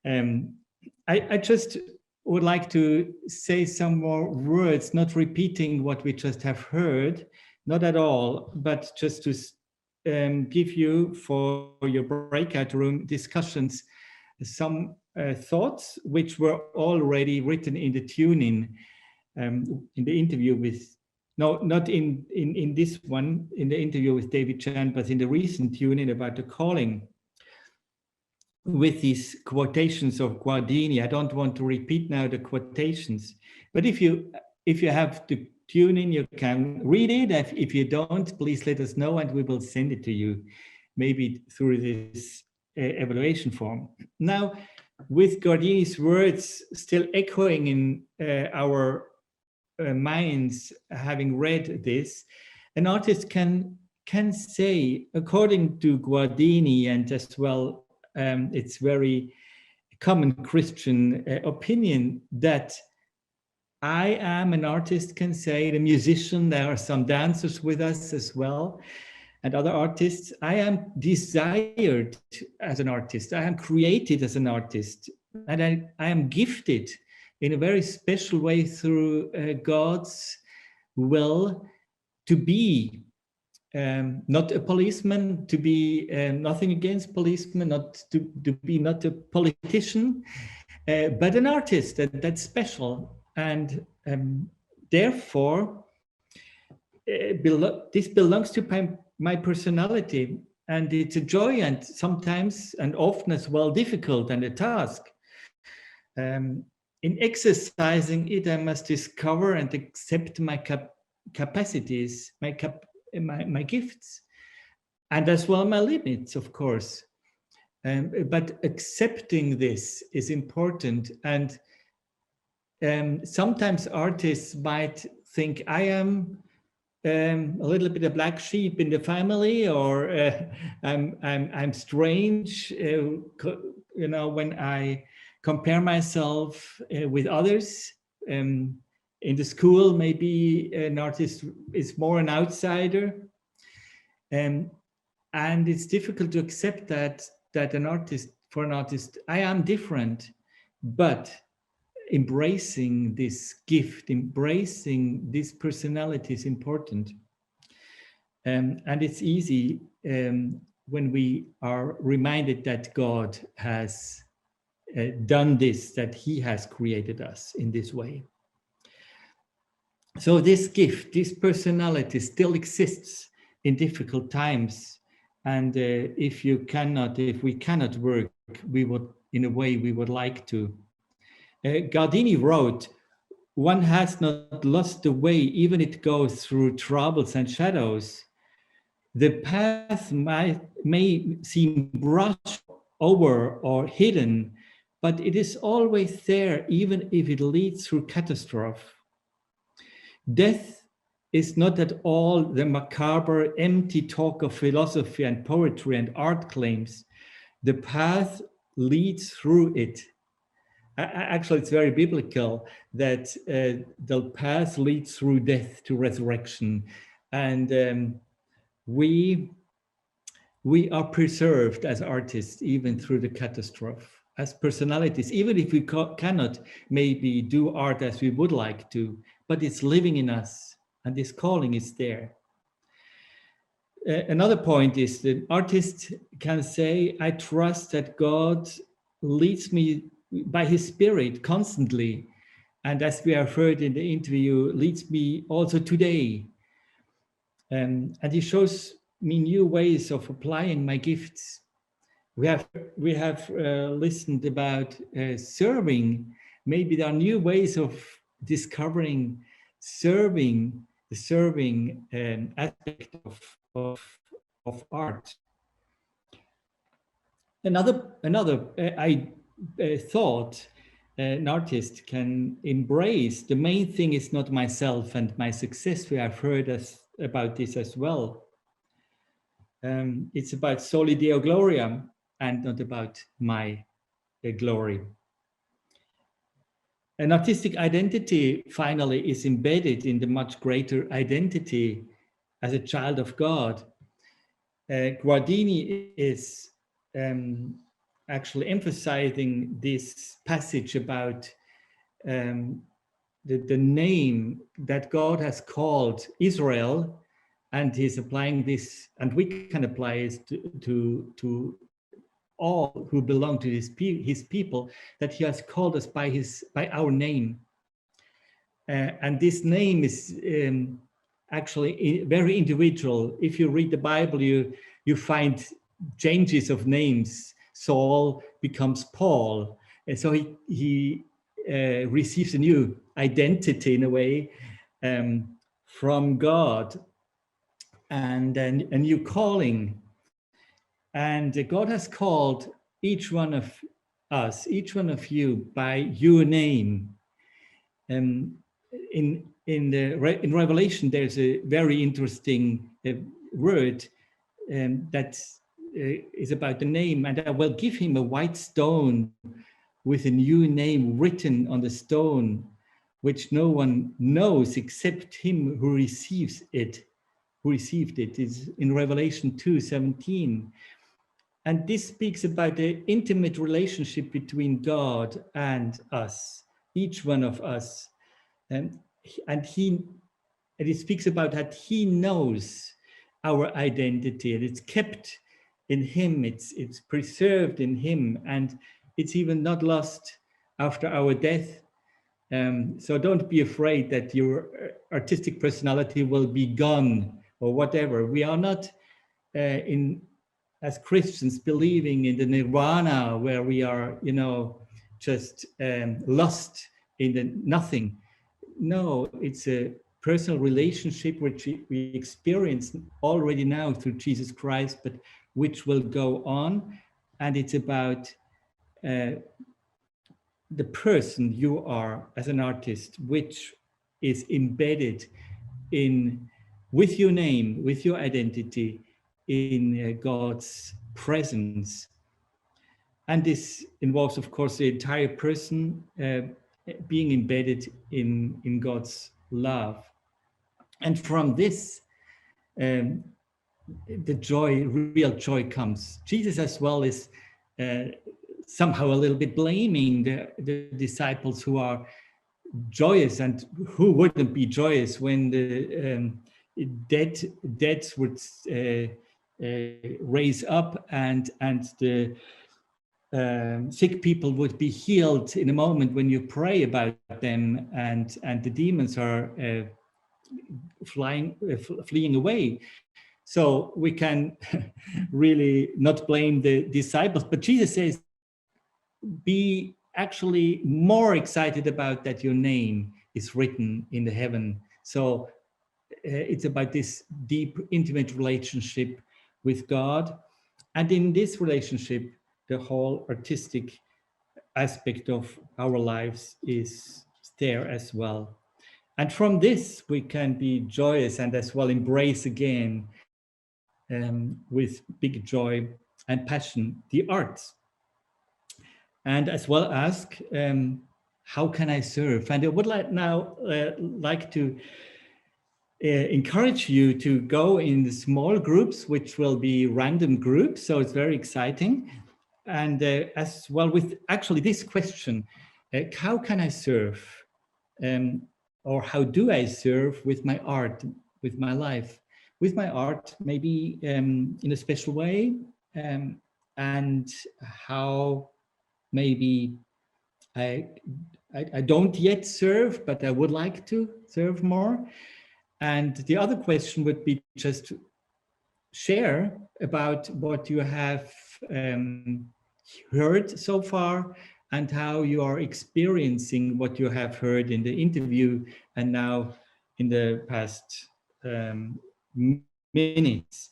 Um, I just would like to say some more words, not repeating what we just have heard, not at all, but just to give you for your breakout room discussions some thoughts which were already written in the tuning in the interview with, no, not in this one, in the interview with David Chan, but in the recent tuning about the calling, with these quotations of Guardini. I don't want to repeat now the quotations, but if you have to tune in, you can read it. If you don't, please let us know and we will send it to you, maybe through this evaluation form. Now, with Guardini's words still echoing in our minds, having read this, an artist can say, according to Guardini, and as well, it's very common Christian opinion, that I am an artist, can say, the musician, there are some dancers with us as well, and other artists. I am desired as an artist. I am created as an artist, and I am gifted in a very special way through God's will to be not a policeman, to be nothing against policemen, not to be not a politician, but an artist that's special. And therefore, this belongs to my personality, and it's a joy, and sometimes and often as well difficult and a task. In exercising it, I must discover and accept my capacities, my gifts, and as well my limits, of course. But accepting this is important, and sometimes artists might think I am a little bit a black sheep in the family, or I'm strange, you know, when I compare myself with others. In the school, maybe an artist is more an outsider, and it's difficult to accept that for an artist, I am different, but embracing this gift, embracing this personality is important. And it's easy when we are reminded that God has done this, that he has created us in this way. So this gift, this personality still exists in difficult times. And if we cannot work, we would, in a way, we would like to. Gardini wrote, "One has not lost the way, even it goes through troubles and shadows. The path may seem brushed over or hidden, but it is always there, even if it leads through catastrophe. Death is not at all the macabre, empty talk of philosophy and poetry and art claims. The path leads through it." Actually, it's very biblical that the path leads through death to resurrection. And we are preserved as artists, even through the catastrophe, as personalities, even if we cannot maybe do art as we would like to, but it's living in us, and this calling is there. Another point is that artists can say, I trust that God leads me by his spirit constantly. And as we have heard in the interview, leads me also today. And he shows me new ways of applying my gifts. We have listened about serving. Maybe there are new ways of discovering the serving aspect of art. Another thought an artist can embrace. The main thing is not myself and my success. We have heard about this as well. It's about soli Deo gloria and not about my glory. An artistic identity, finally, is embedded in the much greater identity as a child of God. Guardini is actually emphasizing this passage about the name that God has called Israel, and he's applying this, and we can apply it to all who belong to his people, that he has called us by our name. And this name is actually very individual. If you read the Bible, you find changes of names. Saul becomes Paul, and so he receives a new identity in a way from God, and then a new calling. And God has called each one of us, each one of you, by your name. In Revelation, there's a very interesting word that is about the name. And I will give him a white stone with a new name written on the stone, which no one knows except him who receives it. Who received it is in Revelation 2:17. And this speaks about the intimate relationship between God and us, each one of us. And it speaks about that he knows our identity, and it's kept in him, it's preserved in him, and it's even not lost after our death. So don't be afraid that your artistic personality will be gone or whatever. We are not as Christians believing in the nirvana where we are, just lost in the nothing. No, it's a personal relationship which we experience already now through Jesus Christ, but which will go on. And it's about the person you are as an artist, which is embedded with your name, with your identity in God's presence. And this involves, of course, the entire person being embedded in God's love. And from this, the real joy comes. Jesus as well is somehow a little bit blaming the disciples who are joyous, and who wouldn't be joyous when the dead would raise up and the sick people would be healed in a moment when you pray about them, and the demons are fleeing away. So we can really not blame the disciples, but Jesus says, be actually more excited about that your name is written in the heaven. So it's about this deep, intimate relationship with God. And in this relationship, the whole artistic aspect of our lives is there as well. And from this, we can be joyous and as well embrace again with big joy and passion, the arts. And as well ask, how can I serve? And I would like to encourage you to go in the small groups, which will be random groups. So it's very exciting. And as well with actually this question, how can I serve? Or how do I serve with my art, with my life? With my art, maybe in a special way, and how maybe I don't yet serve, but I would like to serve more. And the other question would be just to share about what you have heard so far and how you are experiencing what you have heard in the interview and now in the past minutes.